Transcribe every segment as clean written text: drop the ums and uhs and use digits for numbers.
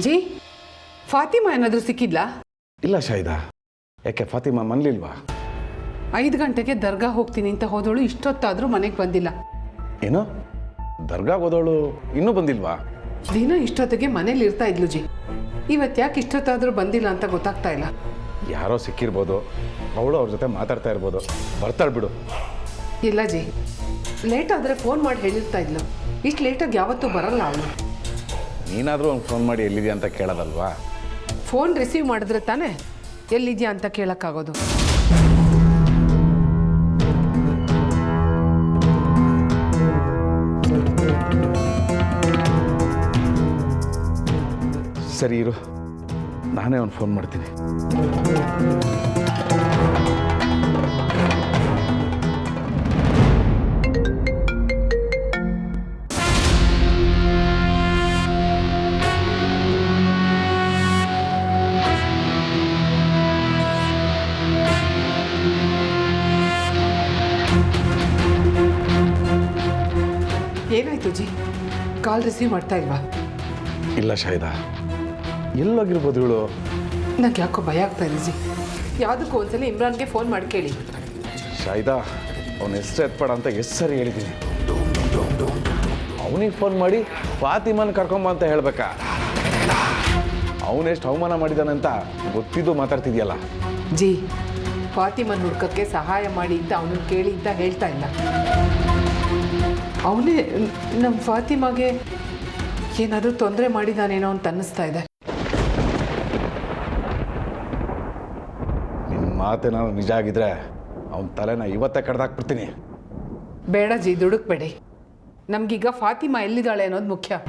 G, Fatima ಏನಾದರೂ ಸಿಕ್ಕಿದ್ಲಾ? ಇಲ್ಲ ಶಾಹಿದಾ. ಯಾಕೆ ಫಾತಿಮಾ ಮನೇಲಿಲ್ವಾ? 5 ಗಂಟೆಗೆ ದರ್ಗಾ ಹೋಗ್ತೀನಿ ಅಂತ ಹೋದವಳು ಇಷ್ಟೊತ್ತಾದರೂ ಮನೆಗೆ ಬಂದಿಲ್ಲ. ಏನೋ ದರ್ಗಾಗೆ ಹೋದವಳು ಇನ್ನೂ ಬಂದಿಲ್ವಾ? ದಿನ ಇಷ್ಟೊತ್ತಿಗೆ ಮನೇಲಿ ಇರ್ತಾ ಇದ್ಲು ಜಿ. ಇವತ್ತು ಯಾಕೆ ಇಷ್ಟೊತ್ತಾದರೂ ಬಂದಿಲ್ಲ ಅಂತ ಗೊತ್ತಾಗ್ತಾ ಇಲ್ಲ. ಯಾರೋ ಸಿಕ್ಕಿರ್ಬೋದು, ಅವಳು ಅವ್ರ ಜೊತೆ ಮಾತಾಡ್ತಾ ಇರ್ಬೋದು. ಬರ್ತಾಳೆ ಬಿಡು. ಇಲ್ಲ ಜಿ, ಲೇಟ್ ಆದರೆ ಫೋನ್ ಮಾಡಿ ಹೇಳಿರ್ತಾ ಇದ್ಲು. ಇಷ್ಟು ಲೇಟಾಗಿ ಯಾವತ್ತೂ ಬರಲ್ಲ ಅವಳು. ನೀನಾದರೂ ಅವ್ನು ಫೋನ್ ಮಾಡಿ ಎಲ್ಲಿದೆಯಾ ಅಂತ ಕೇಳೋದಲ್ವಾ? ಫೋನ್ ರಿಸೀವ್ ಮಾಡಿದ್ರೆ ತಾನೇ ಎಲ್ಲಿದೆಯಾ ಅಂತ ಕೇಳೋಕ್ಕಾಗೋದು. ಸರಿ ಇರು, ನಾನೇ ಅವ್ನು ಫೋನ್ ಮಾಡ್ತೀನಿ. ಏನಾಯ್ತು ಜಿ, ಕಾಲ್ ರಿಸೀವ್ ಮಾಡ್ತಾ ಇಲ್ವಾ? ಇಲ್ಲ ಶಾಹಿದಾ, ಎಲ್ಲೋಗಿರ್ಬೋದು ಇವಳು? ನಂಗೆ ಯಾಕೋ ಭಯ ಆಗ್ತಾ ಇದೆ ಜಿ. ಯಾವುದಕ್ಕೂ ಒಂದ್ಸಲ ಇಮ್ರಾನ್ಗೆ ಫೋನ್ ಮಾಡಿ ಕೇಳಿ. ಶಾಹಿದಾ, ಅವನ ಹೆಸರು ಎತ್ಬೇಡ ಅಂತ ಎಷ್ಟು ಸರಿ ಹೇಳಿದ್ದೀನಿ. ಅವನಿಗೆ ಫೋನ್ ಮಾಡಿ ಫಾತಿಮನ್ ಕರ್ಕೊಂಬ ಅಂತ ಹೇಳ್ಬೇಕಾ? ಅವನೆಷ್ಟು ಅವಮಾನ ಮಾಡಿದಾನೆ ಅಂತ ಗೊತ್ತಿದ್ದು ಮಾತಾಡ್ತಿದ್ಯಲ್ಲ. ಜಿ, ಫಾತಿಮನ್ ಹುಡ್ಕಕ್ಕೆ ಸಹಾಯ ಮಾಡಿ ಅಂತ ಅವನನ್ನು ಕೇಳಿ ಅಂತ ಹೇಳ್ತಾ ಇಲ್ಲ. ಅವನೇ ನಮ್ಮ ಫಾತಿಮಾಗೆ ಏನಾದರೂ ತೊಂದರೆ ಮಾಡಿದಾನೇನೋ ಅಂತ ಅನ್ನಿಸ್ತಾ ಇದೆ. ನಿನ್ನ ಮಾತೇನಾದ್ರು ನಿಜ ಆಗಿದ್ರೆ ಅವನ ತಲೆನ ಇವತ್ತೇ ಕಡ್ದಾಕ್ಬಿಡ್ತೀನಿ. ಬೇಡ ಜಿ, ದುಡುಕ್ಬೇಡಿ. ನಮಗೀಗ ಫಾತಿಮಾ ಎಲ್ಲಿದ್ದಾಳೆ ಅನ್ನೋದು ಮುಖ್ಯ.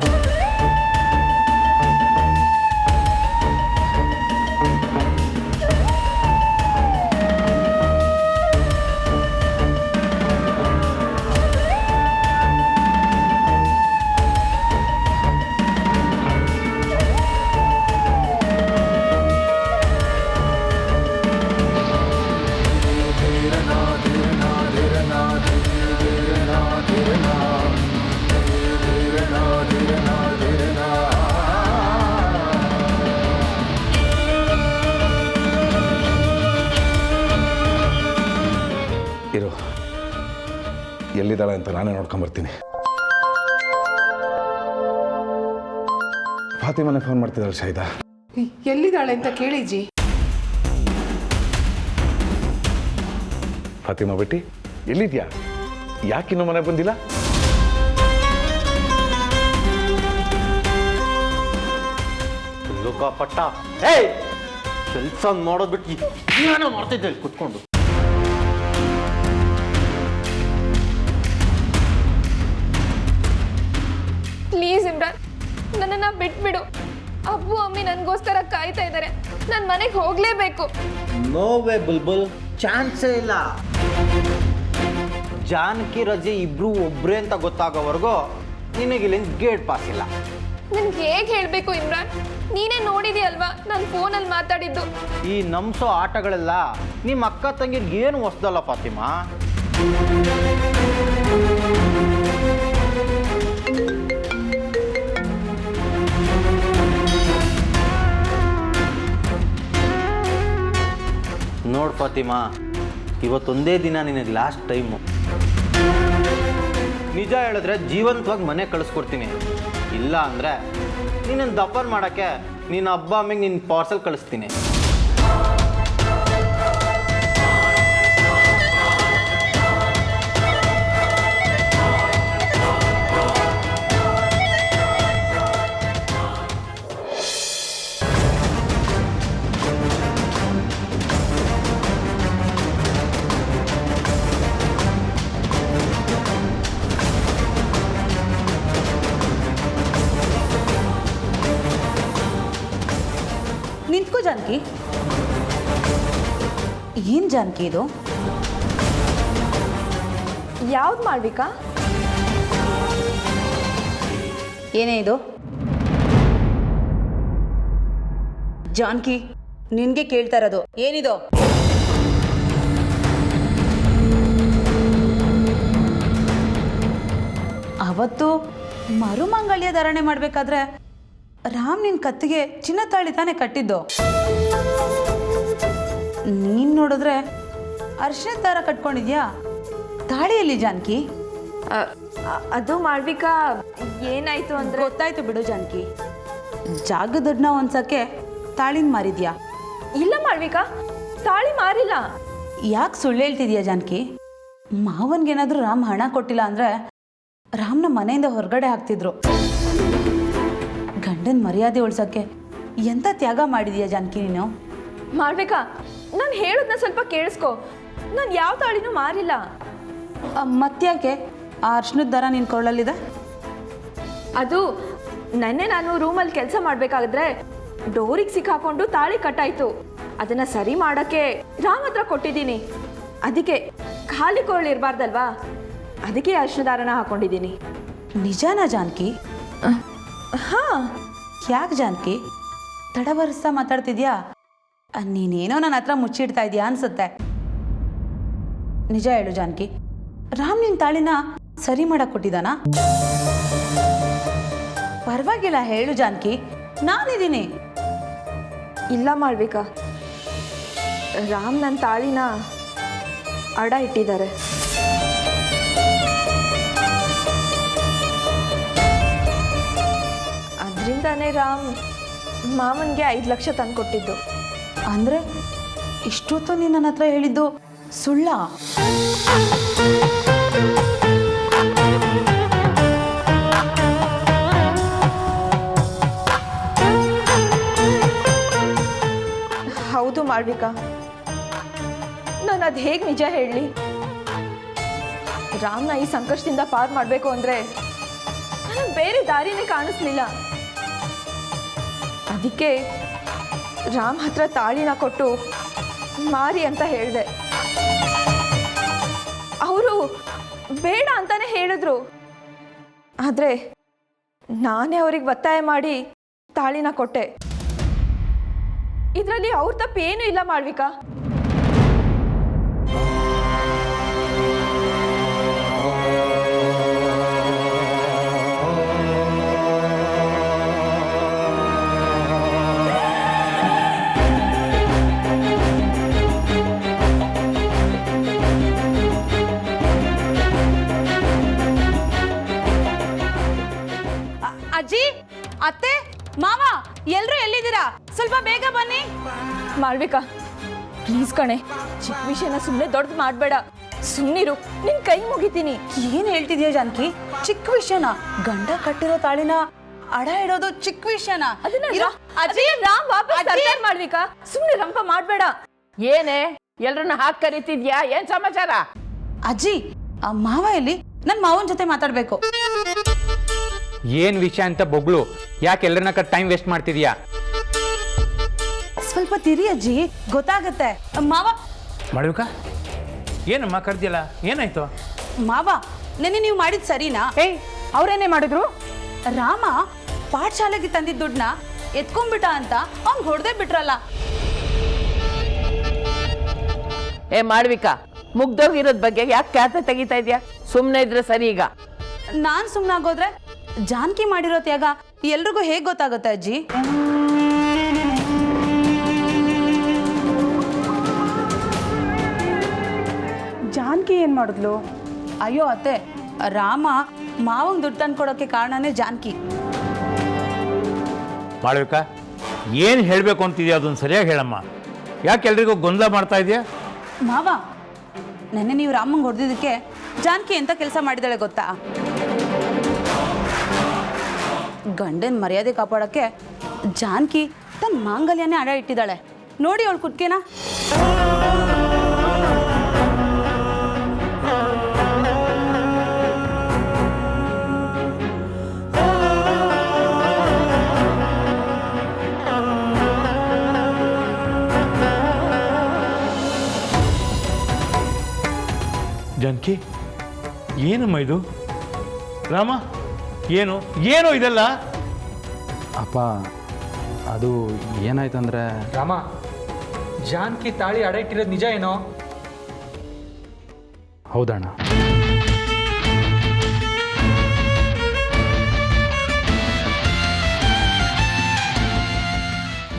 ಇರು, ಎಲ್ಲಿದ್ದಾಳೆ ಅಂತ ನಾನೇ ನೋಡ್ಕೊಂಬರ್ತೀನಿ. ಫಾತಿಮಾನೇ ಫೋನ್ ಮಾಡ್ತಿದ್ದಾಳೆ ಶಾಹಿದಾ. ಎಲ್ಲಿದ್ದಾಳೆ ಅಂತ ಕೇಳಿ ಜಿ. ಫಾತಿಮಾ ಬಿಟ್ಟಿ ಎಲ್ಲಿದ್ಯಾ? ಯಾಕಿನ್ನೂ ಮನೆಗೆ ಬಂದಿಲ್ಲ? ಲೋಕಪಟ್ಟ, ಏಯ್ ಕೆಲಸ ಮಾಡೋದು ಬಿಟ್ಟು ಏನೋ ಮಾಡ್ತಿದ್ದೆ ಕುತ್ಕೊಂಡು. ಪ್ಲೀಸ್ ಇಮ್ರಾನ್, ನನ್ನನ್ನು ಬಿಟ್ಬಿಡು. ಅಬ್ಬು ಅಮ್ಮಿ ನನಗೋಸ್ಕರ ಕಾಯ್ತಾ ಇದ್ದಾರೆ. ನಾನು ಮನೆಗೆ ಹೋಗಲೇಬೇಕು. ನೋವೇ ಬುಲ್ಬುಲ್, ಚಾನ್ಸೇ ಇಲ್ಲ. ಜಾನಕಿ ರಜೆ ಇಬ್ರು ಒಬ್ರೇ ಅಂತ ಗೊತ್ತಾಗೋವರೆಗೂ ನಿನಗಿಲ್ಲಿಂದ ಗೇಟ್ ಪಾಸ್ ಇಲ್ಲ. ನಿನ್ಗೆ ಹೇಗೆ ಹೇಳಬೇಕು ಇಮ್ರಾನ್? ನೀನೇ ನೋಡಿದೆಯಲ್ವಾ ನಾನು ಫೋನಲ್ಲಿ ಮಾತಾಡಿದ್ದು. ಈ ನಂಬಿಸೋ ಆಟಗಳೆಲ್ಲ ನಿಮ್ಮ ಅಕ್ಕ ತಂಗಿಗೆ ಏನು ಹೊಸ್ದಲ್ಲ ಫಾತಿಮಾ. ನೋಡ್ ಫಾತಿಮಾ, ಇವತ್ತೊಂದೇ ದಿನ ನಿನಗೆ ಲಾಸ್ಟ್ ಟೈಮು. ನಿಜ ಹೇಳಿದ್ರೆ ಜೀವಂತವಾಗಿ ಮನೆ ಕಳಿಸ್ಕೊಡ್ತೀನಿ. ಇಲ್ಲ ಅಂದರೆ ನಿನ್ನನ್ನು ದಫನ್ ಮಾಡೋಕ್ಕೆ ನಿನ್ನ ಹಬ್ಬ ಆಮೇಲೆ ನಿನ್ನ ಪಾರ್ಸಲ್ ಕಳಿಸ್ತೀನಿ. ನಿಂತ್ಕೋ ಜಾನಕಿ. ಏನು ಜಾನಕಿ ಇದು? ಯಾವ್ದು ಮಾಡ್ಬೇಕಾ? ಏನೇ ಇದು? ಜಾನಕಿ, ನಿನಗೆ ಕೇಳ್ತಾ ಇರೋದು ಏನಿದು? ಅವತ್ತು ಮರುಮಂಗಲ್ಯ ಧಾರಣೆ ಮಾಡಬೇಕಾದ್ರೆ ರಾಮ್ ನಿನ್ನ ಕತ್ತಿಗೆ ಚಿನ್ನ ತಾಳಿ ತಾನೇ ಕಟ್ಟಿದ್ದು. ನೀನು ನೋಡಿದ್ರೆ ಅರ್ಶಿನ ದಾರ ಕಟ್ಕೊಂಡಿದ್ಯಾ, ತಾಳಿಯಲ್ಲಿ ಜಾನಕಿ? ಅದು ಮಾಳ್ವಿಕಾ, ಏನಾಯ್ತು ಅಂದ್ರೆ ಗೊತ್ತಾಯ್ತು ಬಿಡು ಜಾನಕಿ. ಜಾಗ ದುಡ್ಡನ್ನ ಹೊಂದ್ಸಕ್ಕೆ ತಾಳಿನ ಮಾರಿದ್ಯಾ? ಇಲ್ಲ ಮಾಳ್ವಿಕಾ, ತಾಳಿ ಮಾರಿಲ್ಲ. ಯಾಕೆ ಸುಳ್ಳು ಹೇಳ್ತಿದ್ಯಾ ಜಾನಕಿ? ಮಾವನ್ಗೇನಾದ್ರೂ ರಾಮ್ ಹಣ ಕೊಟ್ಟಿಲ್ಲ ಅಂದರೆ ರಾಮ್ನ ಮನೆಯಿಂದ ಹೊರಗಡೆ ಹಾಕ್ತಿದ್ರು. ಗಂಡನ ಮರ್ಯಾದೆ ಉಳ್ಸೋಕ್ಕೆ ಎಂಥ ತ್ಯಾಗ ಮಾಡಿದ್ಯಾ ಜಾನಕಿ ನೀನು? ಮಾಳ್ವಿಕಾ, ನಾನು ಹೇಳೋದನ್ನ ಸ್ವಲ್ಪ ಕೇಳಿಸ್ಕೊ. ನಾನು ಯಾವ ತಾಳಿನೂ ಮಾರಿಲ್ಲ. ಮತ್ತ್ಯಾಕೆ ಆ ಅರ್ಶಿನದ ದರ ನಿನ್ನ ಕೊಳ್ಳಲ್ಲಿದೆ? ಅದು ನೆನ್ನೆ ನಾನು ರೂಮಲ್ಲಿ ಕೆಲಸ ಮಾಡಬೇಕಾದ್ರೆ ಡೋರಿಗೆ ಸಿಕ್ಕಾಕೊಂಡು ತಾಳಿ ಕಟ್ಟಾಯ್ತು. ಅದನ್ನು ಸರಿ ಮಾಡೋಕ್ಕೆ ರಾಮ್ ಹತ್ರ ಕೊಟ್ಟಿದ್ದೀನಿ. ಅದಕ್ಕೆ ಖಾಲಿ ಕೊಳ್ಳಿ ಇರಬಾರ್ದಲ್ವಾ, ಅದಕ್ಕೆ ಅರ್ಶಿನ ದಾರನ ಹಾಕೊಂಡಿದ್ದೀನಿ. ನಿಜಾನಾ ಜಾನಕಿ? ಹಾಂ. ಯಾಕೆ ಜಾನಕಿ ತಡವರಿಸ್ತಾ ಮಾತಾಡ್ತಿದ್ಯಾ? ನೀನೇನೋ ನನ್ನ ಹತ್ರ ಮುಚ್ಚಿಡ್ತಾ ಇದೆಯಾ ಅನ್ಸುತ್ತೆ. ನಿಜ ಹೇಳು ಜಾನಕಿ, ರಾಮ್ ನಿನ್ನ ತಾಳಿನ ಸರಿ ಮಾಡಕ್ಕೆ ಕೊಟ್ಟಿದ್ದಾನಾ? ಪರವಾಗಿಲ್ಲ ಹೇಳು ಜಾನಕಿ, ನಾನಿದ್ದೀನಿ. ಇಲ್ಲ ಮಾಳ್ವಿಕಾ, ರಾಮ್ ನನ್ನ ತಾಳಿನ ಅಡ ಇಟ್ಟಿದ್ದಾರೆ. ಅದರಿಂದಾನೇ ರಾಮ್ ಮಾವನಿಗೆ 5 ಲಕ್ಷ ತಂದು ಕೊಟ್ಟಿದ್ದು. ಅಂದರೆ ಇಷ್ಟೊತ್ತು ನೀನು ನನ್ನ ಹತ್ರ ಹೇಳಿದ್ದು ಸುಳ್ಳ? ಹೌದು ಮಾಳ್ವಿಕಾ, ನಾನು ಅದು ಹೇಗೆ ನಿಜ ಹೇಳಲಿ? ರಾಮ್ನ ಈ ಸಂಕಷ್ಟದಿಂದ ಪಾರು ಮಾಡಬೇಕು ಅಂದರೆ ನನಗೆ ಬೇರೆ ದಾರಿನೇ ಕಾಣಿಸ್ಲಿಲ್ಲ. ಅದಕ್ಕೆ ರಾಮ್ ಹತ್ರ ತಾಳಿನ ಕೊಟ್ಟು ಮಾರಿ ಅಂತ ಹೇಳಿದೆ. ಅವರು ಬೇಡ ಅಂತಾನೆ ಹೇಳಿದ್ರು. ಆದರೆ ನಾನೇ ಅವ್ರಿಗೆ ಒತ್ತಾಯ ಮಾಡಿ ತಾಳಿನ ಕೊಟ್ಟೆ. ಇದರಲ್ಲಿ ಅವ್ರ ತಪ್ಪು ಏನೂ ಇಲ್ಲ ಮಾಳ್ವಿಕಾ. ಅಜ್ಜಿ, ಅತ್ತೆ, ಮಾವ, ಎಲ್ರೂ ಎಲ್ಲಿದ್ದೀರಾ? ಸ್ವಲ್ಪ ಬೇಗ ಬನ್ನಿ. ಮಾಳ್ವಿಕಾ, ಪ್ಲೀಸ್ ಕಣೆ, ಚಿಕ್ಕ ವಿಷಯನ ಸುಮ್ಮನೆ ದೊಡ್ಡದು ಮಾಡಬೇಡ. ಸುಮ್ಮನಿರು, ನಿನ್ ಕೈ ಮುಗಿತೀನಿ. ಏನ್ ಹೇಳ್ತಿದ್ಯಾ ಜಾನಕಿ? ಚಿಕ್ಕ ವಿಷಯನ? ಗಂಡ ಕಟ್ಟಿರೋ ತಾಳಿನ ಅಡ ಇಡೋದು ಚಿಕ್ಕ ವಿಷಯನ? ಅಜ್ಜಿ, ರಾಮ್ ವಾಪಸ್ ತರ್ತಾರೆ ಮಾಳ್ವಿಕಾ. ಸುಮ್ಮನೆ ರಂಪ ಮಾಡಬೇಡ. ಏನೇ ಎಲ್ರನ್ನ ಹಾಕಿ ಕರಿತಿದ್ಯಾ? ಏನ್ ಸಮಾಚಾರ? ಅಜ್ಜಿ, ಆ ಮಾವ ಎಲ್ಲಿ? ನನ್ ಮಾವನ ಜೊತೆ ಮಾತಾಡ್ಬೇಕು. ಏನ್ ವಿಷಯ ಅಂತ ಬೊಗ್ಳು, ಯಾಕೆ ಎಲ್ಲರನ್ನ ಟೈಮ್ ವೇಸ್ಟ್ ಮಾಡ್ತಿದ್ಯಾ? ಸ್ವಲ್ಪ ತಿರಿ ಅಜ್ಜಿ, ಗೊತ್ತಾಗತ್ತೆ. ಮಾವ. ಮಾಳ್ವಿಕಾ, ಏನಮ್ಮ ಕರ್ದಿಯಲ್ಲ, ಏನಾಯ್ತು? ಮಾವ, ನೆನ್ನೆ ನೀವು ಮಾಡಿದ್ ಸರಿನಾ? ಏಯ್, ಅವ್ರೇನೇ ಮಾಡಿದ್ರು? ರಾಮ ಪಾಠಶಾಲೆಗೆ ತಂದಿದ್ದ ದುಡ್ಡನ್ನ ಎತ್ಕೊಂಡ್ಬಿಟ್ಟ ಅಂತ ಅವ್ನ್ ಹೊಡೆದೇ ಬಿಟ್ರಲ್ಲ. ಏ ಮಾಳ್ವಿಕಾ, ಮುಗ್ದೋಗಿರೋದ್ ಬಗ್ಗೆ ಯಾಕೆ ಖ್ಯಾತೆ ತೆಗಿತಾ ಇದ್ಯಾ? ಸುಮ್ಮನೆ ಇದ್ರೆ ಸರಿ. ಈಗ ನಾನ್ ಸುಮ್ನಾಗೋದ್ರೆ ಜಾನಕಿ ಮಾಡಿರೋ ತ್ಯಾಗ ಎಲ್ರಿಗೂ ಹೇಗ್ ಗೊತ್ತಾಗುತ್ತೆ ಅಜ್ಜಿ? ಜಾನಕಿ ಏನ್ ಮಾಡಿದ್ಲು? ಅಯ್ಯೋ ಅತ್ತೆ, ರಾಮ ಮಾವಂಗ್ ದುಡ್ಡು ತಂದ್ಕೊಡೋಕೆ ಕಾರಣನೇ ಜಾನಕಿ. ಮಾಳ್ವಿಕಾ, ಏನು ಹೇಳಬೇಕು ಅಂತಿದ್ಯಾ ಅದನ್ನು ಸರಿಯಾಗಿ ಹೇಳಮ್ಮ. ಯಾಕೆ ಎಲ್ರಿಗೂ ಗೊಂದಲ ಮಾಡ್ತಾ ಇದೆಯಾ? ಮಾವ, ನೆನ್ನೆ ನೀವು ರಾಮಂಗ್ ಹೊಡೆದಿದ್ದಕ್ಕೆ ಜಾನಕಿ ಎಂತ ಕೆಲಸ ಮಾಡಿದಾಳೆ ಗೊತ್ತಾ? ಗಂಡನ ಮರ್ಯಾದೆ ಕಾಪಾಡೋಕ್ಕೆ ಜಾನಕಿ ತನ್ನ ಮಾಂಗಲ್ಯನೇ ಅಡ ಇಟ್ಟಿದ್ದಾಳೆ. ನೋಡಿ ಅವಳು ಕುಟ್ಕೆನಾ? ಜಾನಕಿ, ಏನಮ್ಮ ಇದು? ರಾಮ, ಏನು ಏನು ಇದೆಲ್ಲ? ಅಪ್ಪ, ಅದು ಏನಾಯ್ತಂದ್ರೆ ರಾಮ, ಜಾನಕಿ ತಾಳಿ ಅಡ ಇಟ್ಟಿರೋದು ನಿಜ ಏನೋ? ಹೌದಣ್ಣ.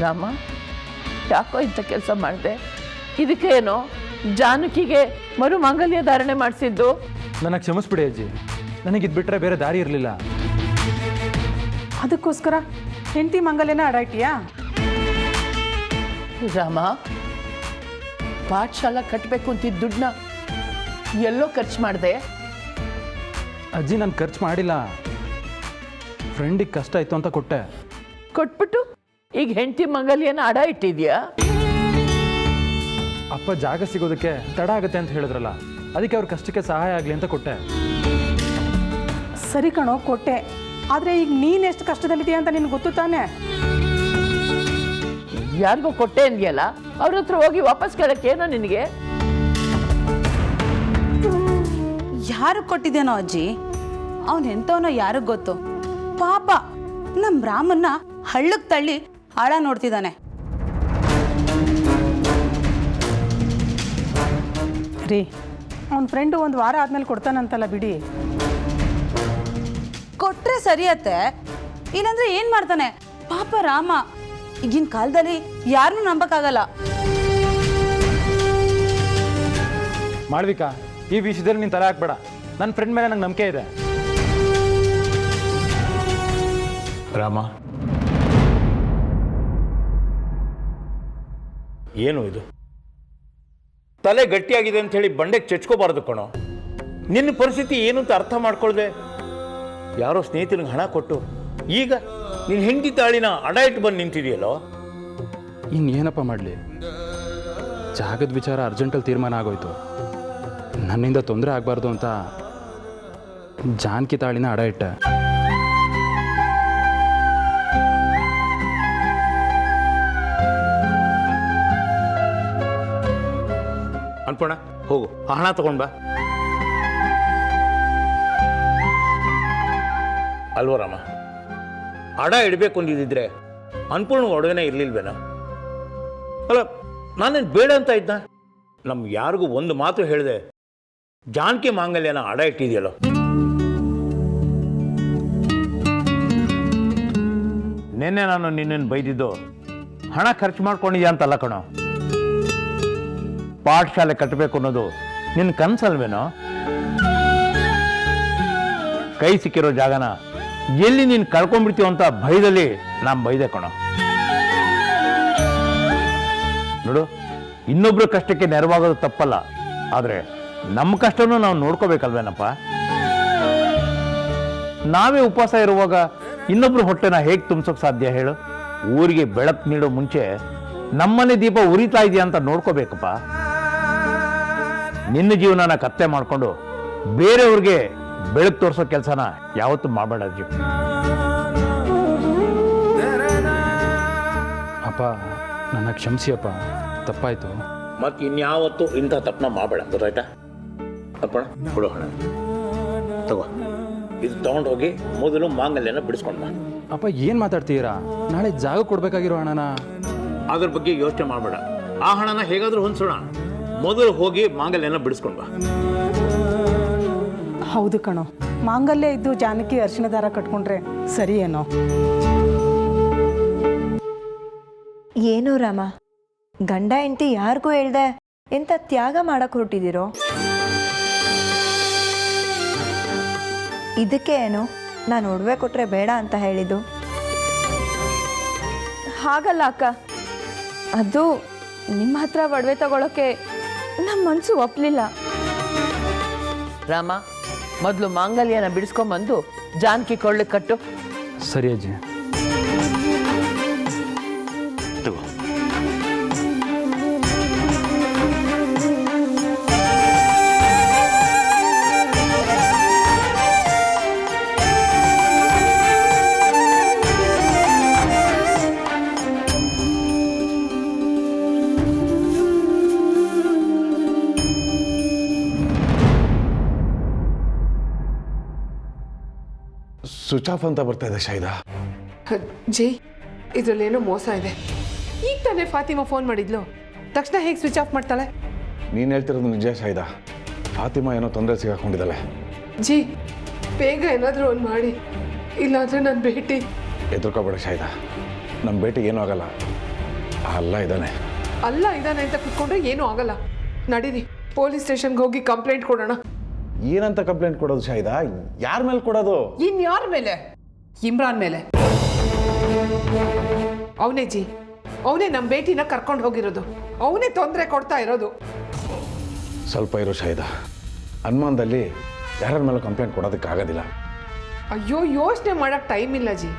ರಾಮ, ಯಾಕೋ ಇಂಥ ಕೆಲಸ ಮಾಡಿದೆ? ಇದಕ್ಕೇನೋ ಜಾನಕಿಗೆ ಮರು ಮಾಂಗಲ್ಯ ಧಾರಣೆ ಮಾಡಿಸಿದ್ದು? ನನಗೆ ಕ್ಷಮಿಸ್ಬಿಡಿ ಅಜ್ಜಿ, ನನಗಿದ್ ಬಿಟ್ಟರೆ ಬೇರೆ ದಾರಿ ಇರಲಿಲ್ಲ. ಅದಕ್ಕೋಸ್ಕರ ಹೆಂಡತಿ ಮಂಗಲ್ಯನ ಅಡಾಯ್ತೀಯಾ? ರಾಮ, ಪಾಠಶಾಲಾ ಕಟ್ಟಬೇಕು ಅಂತಿದ್ದ ದುಡ್ಡನ್ನ ಎಲ್ಲೋ ಖರ್ಚು ಮಾಡಿದೆ. ಅಜ್ಜಿ ನಾನು ಖರ್ಚು ಮಾಡಿಲ್ಲ, ಫ್ರೆಂಡಿಗೆ ಕಷ್ಟ ಆಯಿತು ಅಂತ ಕೊಟ್ಟೆ. ಕೊಟ್ಬಿಟ್ಟು ಈಗ ಹೆಂಡತಿ ಮಂಗಲ್ಯನ ಅಡ ಇಟ್ಟಿದ್ಯಾ? ಅಪ್ಪ ಜಾಗ ಸಿಗೋದಕ್ಕೆ ತಡ ಆಗುತ್ತೆ ಅಂತ ಹೇಳಿದ್ರಲ್ಲ, ಅದಕ್ಕೆ ಅವ್ರ ಕಷ್ಟಕ್ಕೆ ಸಹಾಯ ಆಗಲಿ ಅಂತ ಕೊಟ್ಟೆ. ಸರಿ ಕಣೋ, ಕೊಟ್ಟೆ. ಆದರೆ ಈಗ ನೀನು ಎಷ್ಟು ಕಷ್ಟದಲ್ಲಿದೆಯಾ ಅಂತ ನಿನ್ಗೆ ಗೊತ್ತು ತಾನೆ? ಯಾರಿಗೋ ಕೊಟ್ಟೆ ಅಂದ್ಯಲ್ಲ, ಅವ್ರ ಹತ್ರ ಹೋಗಿ ವಾಪಸ್ ಕೇಳಕ್ಕೇನೋ ನಿನಗೆ? ಯಾರಿಗೆ ಕೊಟ್ಟಿದ್ದೇನೋ ಅಜ್ಜಿ? ಅವನು ಎಂಥವನೋ ಯಾರಿಗೆ ಗೊತ್ತು. ಪಾಪ ನಮ್ಮ ರಾಮನ್ನ ಹಳ್ಳಕ್ಕೆ ತಳ್ಳಿ ಆಳ ನೋಡ್ತಿದ್ದಾನೆ. ರೀ, ಅವನ ಫ್ರೆಂಡು ಒಂದು ವಾರ ಆದ್ಮೇಲೆ ಕೊಡ್ತಾನಂತಲ್ಲ, ಬಿಡಿ. ಕೊಟ್ರೆ ಸರಿಯತ್ತೆ, ಇಲ್ಲಾಂದ್ರೆ ಏನ್ ಮಾಡ್ತಾನೆ ಪಾಪ ರಾಮ. ಈಗಿನ ಕಾಲದಲ್ಲಿ ಯಾರನ್ನೂ ನಂಬಕ್ಕಾಗಲ್ಲ. ಮಾಳ್ವಿಕಾ, ಈ ವಿಷಯದಲ್ಲಿ ನೀನು ತಲೆ ಹಾಕ್ಬೇಡ. ನನ್ನ ಫ್ರೆಂಡ್ ಮೇಲೆ ನಂಗೆ ನಂಬಿಕೆ ಇದೆ. ರಾಮ, ಏನು ಇದು? ತಲೆ ಗಟ್ಟಿಯಾಗಿದೆ ಅಂತ ಹೇಳಿ ಬಂಡೆಗೆ ಚಚ್ಕೋಬಾರ್ದು ಕಣೋ. ನಿನ್ನ ಪರಿಸ್ಥಿತಿ ಏನು ಅಂತ ಅರ್ಥ ಮಾಡ್ಕೊಳ್ದೆ ಯಾರೋ ಸ್ನೇಹಿತನಿಗೆ ಹಣ ಕೊಟ್ಟು ಈಗ ನೀನು ಹೆಂಡತಿ ತಾಳಿನ ಅಡ ಇಟ್ಟು ಬಂದು ನಿಂತಿದೆಯಲ್ಲೋ. ಇನ್ನೇನಪ್ಪ ಮಾಡಲಿ, ಜಾಗದ ವಿಚಾರ ಅರ್ಜೆಂಟಲ್ಲಿ ತೀರ್ಮಾನ ಆಗೋಯ್ತು. ನನ್ನಿಂದ ತೊಂದರೆ ಆಗಬಾರ್ದು ಅಂತ ಜಾನಕಿ ತಾಳಿನ ಅಡ ಇಟ್ಟೆ. ಅನ್ಪೋಣ, ಹೋಗು, ಆ ಹಣ ತಗೊಂಡ್ ಬಾ. ಅಲ್ವ ರಾಮ, ಅಡ ಇಡಬೇಕು ಅಂದಿದ್ದಿದ್ರೆ ಅನ್ಪೂರ್ಣ ಒಡವೆನೇ ಇರ್ಲಿಲ್ವೇನೋ? ಅಲ್ಲ, ನಾನೇನು ಬೇಡ ಅಂತ ಇದ್ದ? ನಮ್ಗೆ ಯಾರಿಗೂ ಒಂದು ಮಾತು ಹೇಳಿದೆ ಜಾನಕಿ ಮಾಂಗಲ್ಯನ ಅಡ ಇಟ್ಟಿದೆಯಲ್ಲೋ. ನಿನ್ನೆ ನಾನು ನಿನ್ನನ್ನು ಬೈದಿದ್ದು ಹಣ ಖರ್ಚು ಮಾಡ್ಕೊಂಡಿದ್ಯಾ ಅಂತಲ್ಲ ಕಣೋ. ಪಾಠಶಾಲೆ ಕಟ್ಟಬೇಕು ಅನ್ನೋದು ನಿನ್ನ ಕನಸಲ್ವೇನೋ? ಕೈ ಸಿಕ್ಕಿರೋ ಜಾಗನ ಎಲ್ಲಿ ನೀನು ಕಳ್ಕೊಂಡ್ಬಿಡ್ತೀವ ಅಂತ ಭಯದಲ್ಲಿ ನಾನು ಬೈದೆ ಕಣೋ. ನೋಡು, ಇನ್ನೊಬ್ರ ಕಷ್ಟಕ್ಕೆ ನೆರವಾಗೋದು ತಪ್ಪಲ್ಲ, ಆದರೆ ನಮ್ಮ ಕಷ್ಟನೂ ನಾವು ನೋಡ್ಕೋಬೇಕಲ್ವೇನಪ್ಪ? ನಾವೇ ಉಪವಾಸ ಇರುವಾಗ ಇನ್ನೊಬ್ರು ಹೊಟ್ಟೆನ ಹೇಗೆ ತುಂಬಿಸೋಕೆ ಸಾಧ್ಯ ಹೇಳು? ಊರಿಗೆ ಬೆಳಕು ನೀಡೋ ಮುಂಚೆ ನಮ್ಮನೆ ದೀಪ ಉರಿತಾ ಇದೆಯಾ ಅಂತ ನೋಡ್ಕೋಬೇಕಪ್ಪ. ನಿನ್ನ ಜೀವನನ ಕತ್ತೆ ಮಾಡಿಕೊಂಡು ಬೇರೆಯವ್ರಿಗೆ ಬೆಳಕು ತೋರಿಸೋ ಕೆಲಸನ ಯಾವತ್ತೂ ಮಾಡಬೇಡ ಜೀವ. ಅಪ್ಪ, ನನ್ನ ಕ್ಷಮಿಸಿ ಅಪ್ಪ, ತಪ್ಪಾಯ್ತು. ಮತ್ತೆ ಇನ್ಯಾವತ್ತೂ ಇಂಥ ತಪ್ಪನ ಮಾಡಬೇಡ, ಗೊತ್ತಾಯ್ತಾ? ಅಪ್ಪಣ, ಕೊಡು ಹಣ, ತಗೋ. ಇದು ತಗೊಂಡು ಹೋಗಿ ಮೊದಲು ಮಾಂಗಲ್ಯನ ಬಿಡಿಸ್ಕೊಂಡು ಬಾ. ಅಪ್ಪ, ಏನು ಮಾತಾಡ್ತೀರಾ? ನಾಳೆ ಜಾಗ ಕೊಡಬೇಕಾಗಿರೋ ಹಣನ. ಅದ್ರ ಬಗ್ಗೆ ಯೋಚನೆ ಮಾಡಬೇಡ. ಆ ಹಣನ ಹೇಗಾದ್ರೂ ಹೊಂದ್ಸೋಣ. ಮೊದಲು ಹೋಗಿ ಮಾಂಗಲ್ಯನ ಬಿಡಿಸ್ಕೊಂಡು ಬಾ. ಹೌದು ಕಣೋ, ಮಾಂಗಲ್ಯ ಇದ್ದು ಜಾನಕಿ ಅರಿಶಿನ ದಾರ ಕಟ್ಕೊಂಡ್ರೆ ಸರಿ ಏನೋ. ಏನು ರಾಮ, ಗಂಡ ಹೆಂಡತಿ ಯಾರಿಗೂ ಹೇಳ್ದೆ ಎಂತ ತ್ಯಾಗ ಮಾಡಕ್ ಹೊರಟಿದ್ದೀರೋ? ಇದಕ್ಕೆ ಏನು ನಾನು ಒಡವೆ ಕೊಟ್ರೆ ಬೇಡ ಅಂತ ಹೇಳಿದ್ದು? ಹಾಗಲ್ಲ ಅಕ್ಕ, ಅದು ನಿಮ್ಮ ಹತ್ರ ಒಡವೆ ತಗೊಳಕ್ಕೆ ನಮ್ಮ ಮನಸ್ಸು ಒಪ್ಪಲಿಲ್ಲ. ರಾಮ, ಮೊದಲು ಮಾಂಗಲ್ಯನ ಬಿಡಿಸ್ಕೊಂಬಂದು ಜಾನಕಿ ಕೊಳ್ಳಕ್ಕೆ ಕಟ್ಟು. ಸರಿ ಅಜ್ಜಿ. ತಗೋ. ಸ್ವಿಚ್ ಆಫ್ ಅಂತ ಬರ್ತಾ ಇದೆ ಶಾಹಿದಾ. ಜಿ, ಇದರಲ್ಲೇನೋ ಮೋಸ ಇದೆ. ಈಗ ತಾನೇ ಫಾತಿಮಾ ಫೋನ್ ಮಾಡಿದ್ಲು, ತಕ್ಷಣ ಹೇಗೆ ಸ್ವಿಚ್ ಆಫ್ ಮಾಡ್ತಾಳೆ? ನೀನು ಹೇಳ್ತಿರೋದು ನಿಜ ಶಾಹಿದಾ. ಫಾತಿಮಾ ಏನೋ ತೊಂದರೆ ಸಿಗಾಕೊಂಡಿದ್ದಾಳೆ. ಜಿ, ಬೇಗ ಏನಾದರೂ ಒಂದು ಮಾಡಿ, ಇಲ್ಲಾಂದರೆ ನನ್ನ ಭೇಟಿ. ಹೆದರ್ಕೋಬೇಡ ಶಾಹಿದಾ, ನಮ್ಮ ಭೇಟಿ ಏನೂ ಆಗಲ್ಲ. ಅಲ್ಲ ಇದ್ದಾನೆ. ಅಲ್ಲ ಇದ್ದಾನೆ ಅಂತ ಕುತ್ಕೊಂಡ್ರೆ ಏನೂ ಆಗಲ್ಲ. ನಡೀರಿ ಪೊಲೀಸ್ ಸ್ಟೇಷನ್ಗೆ ಹೋಗಿ ಕಂಪ್ಲೇಂಟ್ ಕೊಡೋಣ. ಏನಂತ ಕಂಪ್ಲೇಂಟ್ ಕೊಡೋದು ಶಾಹಿದಾ? ಯಾರ ಮೇಲೆ ಕೊಡೋದು? ಇನ್ಯಾರ ಮೇಲೆ? ಇಮ್ರಾನ್ ಮೇಲೆ. ಅವನೇ ಜಿ, ಅವನೇ ನಮ್ಮ ಬೇಟಿನ ಕರ್ಕೊಂಡು ಹೋಗಿರೋದು, ಅವನೇ ತೊಂದರೆ ಕೊಡ್ತಾ ಇರೋದು. ಸ್ವಲ್ಪ ಇರೋ ಶಾಹಿದಾ, ಅನುಮಾನದಲ್ಲಿ ಯಾರ ಮೇಲೆ ಕಂಪ್ಲೇಂಟ್ ಕೊಡೋದಕ್ಕಾಗೋದಿಲ್ಲ. ಅಯ್ಯೋ, ಯೋಚನೆ ಮಾಡೋಕ್ಕೆ ಟೈಮ್ ಇಲ್ಲ ಜಿ.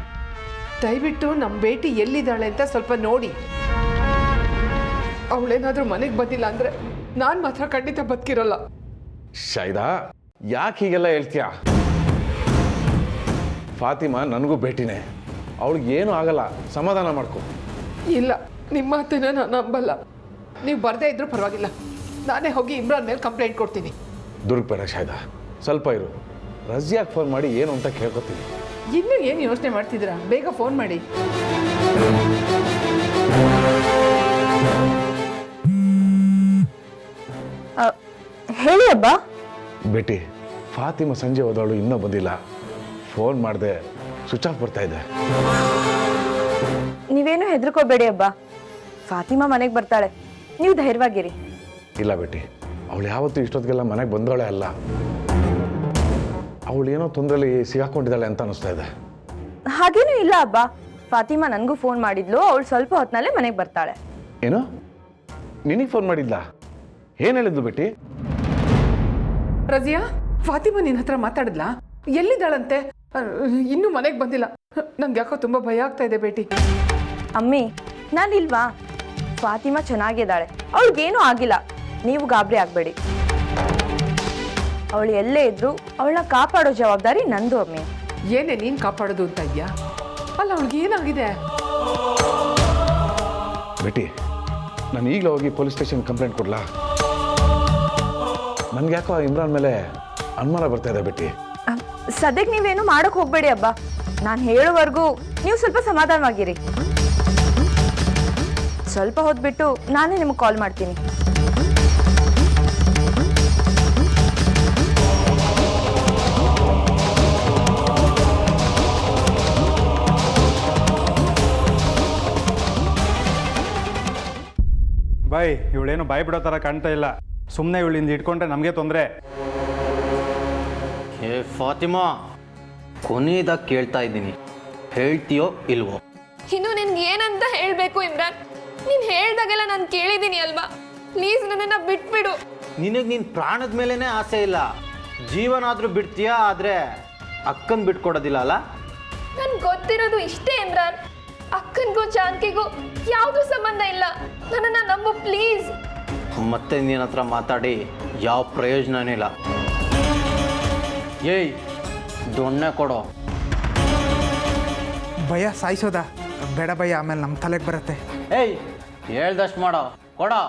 ದಯವಿಟ್ಟು ನಮ್ಮ ಬೇಟಿ ಎಲ್ಲಿದ್ದಾಳೆ ಅಂತ ಸ್ವಲ್ಪ ನೋಡಿ. ಅವಳೇನಾದರೂ ಮನೆಗೆ ಬಂದಿಲ್ಲ ಅಂದರೆ ನಾನು ಮಾತ್ರ ಖಂಡಿತ ಬದುಕಿರೋಲ್ಲ. ಶಾಹಿದಾ, ಯಾಕೆ ಹೀಗೆಲ್ಲ ಹೇಳ್ತೀಯಾ? ಫಾತಿಮಾ ನನಗೂ ಭೇಟಿನೇ, ಅವಳಿಗೆ ಏನೂ ಆಗಲ್ಲ, ಸಮಾಧಾನ ಮಾಡ್ಕೊ. ಇಲ್ಲ, ನಿಮ್ಮ ಮಾತನ್ನ ನಾನು ನಂಬಲ್ಲ. ನೀವು ಬರದೇ ಇದ್ರೂ ಪರವಾಗಿಲ್ಲ, ನಾನೇ ಹೋಗಿ ಇಮ್ರಾನ್ ಮೇಲೆ ಕಂಪ್ಲೇಂಟ್ ಕೊಡ್ತೀನಿ. ದುರ್ಗಬೇಡ ಶಾಹಿದಾ, ಸ್ವಲ್ಪ ಇರು. ರಜಿಯಾಗೆ ಫೋನ್ ಮಾಡಿ ಏನು ಅಂತ ಕೇಳ್ಕೊತೀನಿ. ಇನ್ನೂ ಏನು ಯೋಚನೆ ಮಾಡ್ತಿದ್ದೀರಾ? ಬೇಗ ಫೋನ್ ಮಾಡಿ. ಹೇಳಿ ಅಬ್ಬ. ಭೇಟಿ, ಫಾತಿಮಾ ಸಂಜೆ ಹೋದವಳು ಇನ್ನೂ ಬಂದಿಲ್ಲ. ಫೋನ್ ಮಾಡಿದೆ, ಸ್ವಿಚ್ ಆಫ್ ಬರ್ತಾ ಇದೆ. ನೀವೇನು ಹೆದರ್ಕೋಬೇಡಿ ಅಬ್ಬ, ಫಾತಿಮಾ ಮನೆಗೆ ಬರ್ತಾಳೆ, ನೀವು ಧೈರ್ಯವಾಗಿರಿ. ಇಲ್ಲ ಭೇಟಿ, ಅವಳು ಯಾವತ್ತೂ ಇಷ್ಟೊತ್ತಿಗೆಲ್ಲ ಮನೆಗೆ ಬಂದವಳೆ ಅಲ್ಲ. ಅವಳು ಏನೋ ತೊಂದರೆಲಿ ಸಿಗಾಕೊಂಡಿದ್ದಾಳೆ ಅಂತ ಅನಿಸ್ತಾ ಇದೆ. ಹಾಗೇನೂ ಇಲ್ಲ ಅಬ್ಬ, ಫಾತಿಮಾ ನನಗೂ ಫೋನ್ ಮಾಡಿದ್ಲು, ಅವಳು ಸ್ವಲ್ಪ ಹೊತ್ತಿನಲ್ಲೇ ಮನೆಗೆ ಬರ್ತಾಳೆ. ಏನು? ನಿನಗೆ ಫೋನ್ ಮಾಡಿದ್ಲಾ? ಏನು ಹೇಳಿದ್ಲು ಭೇಟಿ? ರಜಿಯಾ, ಫಾತಿಮಾ ನಿನ್ನ ಹತ್ರ ಮಾತಾಡಿದ್ಲಾ? ಎಲ್ಲಿದ್ದಾಳಂತೆ? ಇನ್ನೂ ಮನೆಗೆ ಬಂದಿಲ್ಲ. ನಂಗೆ ಯಾಕೋ ತುಂಬ ಭಯ ಆಗ್ತಾ ಇದೆ ಬೇಟಿ. ಅಮ್ಮಿ, ನಾನಿಲ್ವಾ? ಫಾತಿಮಾ ಚೆನ್ನಾಗಿದ್ದಾಳೆ, ಅವಳಿಗೇನೂ ಆಗಿಲ್ಲ, ನೀವು ಗಾಬರಿ ಆಗಬೇಡಿ. ಅವಳು ಎಲ್ಲೇ ಇದ್ರು ಅವಳನ್ನ ಕಾಪಾಡೋ ಜವಾಬ್ದಾರಿ ನಂದು ಅಮ್ಮಿ. ಏನೇ ನೀನು ಕಾಪಾಡೋದು ಅಂತ ಇದೆಯಾ? ಅಲ್ಲ, ಅವಳಿಗೆ ಏನಾಗಿದೆ? ಭೇಟಿ, ನಾನು ಈಗಲೇ ಹೋಗಿ ಪೊಲೀಸ್ ಸ್ಟೇಷನ್ ಕಂಪ್ಲೇಂಟ್ ಕೊಡ್ಲಾ? ನನಗೆ ಯಾಕೋ ಇಮ್ರಾನ್ ಮೇಲೆ ಅನುಮಾನ ಬರ್ತಾ ಇದೆ ಭೇಟಿ. ಸದ್ಯಕ್ಕೆ ನೀವೇನು ಮಾಡೋಕೆ ಹೋಗಬೇಡಿ ಅಬ್ಬ, ನಾನು ಹೇಳೋವರೆಗೂ ನೀವು ಸ್ವಲ್ಪ ಸಮಾಧಾನವಾಗಿರಿ. ಸ್ವಲ್ಪ ಹೊದ್ಬಿಟ್ಟು ನಾನೇ ನಿಮಗೆ ಕಾಲ್ ಮಾಡ್ತೀನಿ. ಬಾಯ್, ಇವಳೇನು ಬಾಯಿ ಬಿಡೋ ಥರ ಕಾಣ್ತಾ ಇಲ್ಲ. ಸುಮ್ಮನೆ ಇವಳಿಂದ ಇಟ್ಕೊಂಡ್ರೆ ನಮಗೆ ತೊಂದರೆ. ಹೇ ಫಾತಿಮಾ, ಕೊನೆಯದಾಗಿ ಕೇಳ್ತಾ ಇದ್ದೀನಿ, ಹೇಳ್ತೀಯೋ ಇಲ್ವೋ? ಇನ್ನು ನಿನ್ಗೆ ಏನಂತ ಹೇಳಬೇಕು ಇಮ್ರಾನ್? ನೀನು ಹೇಳ್ದಾಗೆಲ್ಲ ನಾನು ಕೇಳಿದ್ದೀನಿ ಅಲ್ವಾ? ಪ್ಲೀಸ್ ನನ್ನನ್ನು ಬಿಟ್ಬಿಡು. ನಿನಗೆ ನಿನ್ನ ಪ್ರಾಣದ ಮೇಲೇ ಆಸೆ ಇಲ್ಲ, ಜೀವನ ಆದರೂ ಬಿಡ್ತೀಯಾ, ಆದರೆ ಅಕ್ಕನ ಬಿಟ್ಕೊಡೋದಿಲ್ಲ ಅಲ್ಲ? ನನ್ಗೆ ಗೊತ್ತಿರೋದು ಇಷ್ಟೇ ಇಮ್ರಾನ್, ಅಕ್ಕನಿಗೂ ಜಾನಕಿಗೂ ಯಾವುದೂ ಸಂಬಂಧ ಇಲ್ಲ. ನನ್ನನ್ನು ನಂಬು ಪ್ಲೀಸ್. ಮತ್ತೆ ನಿನ್ನ ಹತ್ರ ಮಾತಾಡಿ ಯಾವ ಪ್ರಯೋಜನನೂ ಇಲ್ಲ. ಏಯ್, ದೊಣ್ಣೆ ಕೊಡೋ. ಭಯ ಸಾಯಿಸೋದ ಬೇಡ ಭಯ, ಆಮೇಲೆ ನಮ್ಮ ತಲೆಗೆ ಬರುತ್ತೆ. ಏಯ್, ಹೇಳ್ದಷ್ಟು ಮಾಡೋ, ಕೊಡೋ.